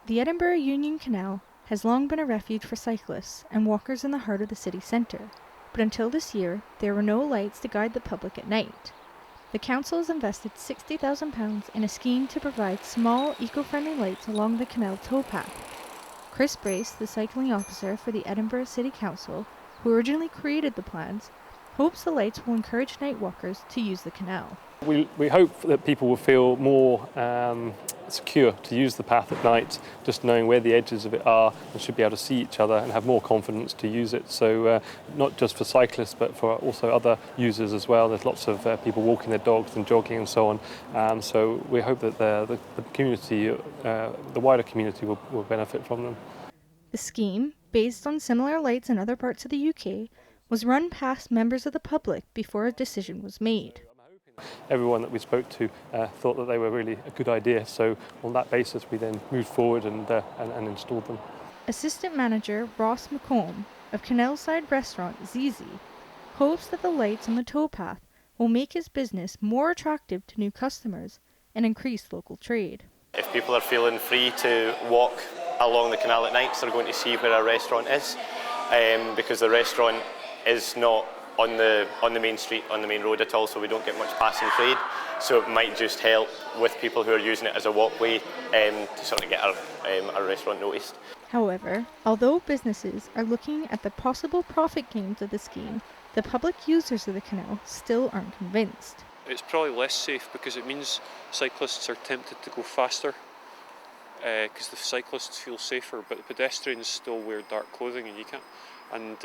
The Edinburgh Union Canal has long been a refuge for cyclists and walkers in the heart of the city centre, but until this year there were no lights to guide the public at night. The council has invested £60,000 in a scheme to provide small, eco-friendly lights along the canal towpath. Chris Brace, the cycling officer for the Edinburgh City Council, who originally created the plans, hopes the lights will encourage night walkers to use the canal. We hope that people will feel more secure to use the path at night, just knowing where the edges of it are, and should be able to see each other and have more confidence to use it. So not just for cyclists but for also other users as well. There's lots of people walking their dogs and jogging and so on. So we hope that the community, the wider community will benefit from them. The scheme, based on similar lights in other parts of the UK, was run past members of the public before a decision was made. Everyone that we spoke to thought that they were really a good idea, so on that basis we then moved forward and installed them. Assistant Manager Ross McComb of Canalside restaurant Zizi hopes that the lights on the towpath will make his business more attractive to new customers and increase local trade. If people are feeling free to walk along the canal at night, they're going to see where our restaurant is, because the restaurant is not on the main street, on the main road at all, so we don't get much passing trade. So it might just help with people who are using it as a walkway to sort of get our restaurant noticed. However, although businesses are looking at the possible profit gains of the scheme, the public users of the canal still aren't convinced. It's probably less safe because it means cyclists are tempted to go faster because the cyclists feel safer, but the pedestrians still wear dark clothing and you can't. And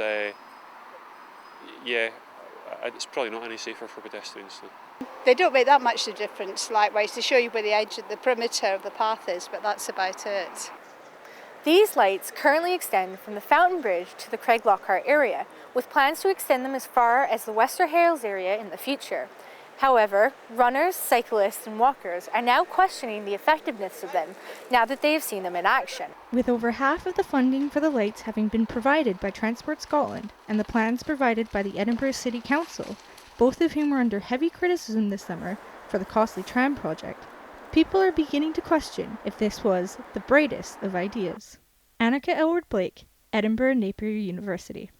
it's probably not any safer for pedestrians. So. They don't make that much of a difference, likewise. They show you where the edge of the perimeter of the path is, but that's about it. These lights currently extend from the Fountain Bridge to the Craiglockhart area, with plans to extend them as far as the Wester Hales area in the future. However, runners, cyclists and walkers are now questioning the effectiveness of them now that they have seen them in action. With over half of the funding for the lights having been provided by Transport Scotland and the plans provided by the Edinburgh City Council, both of whom were under heavy criticism this summer for the costly tram project, people are beginning to question if this was the brightest of ideas. Anika A, Edinburgh Napier University.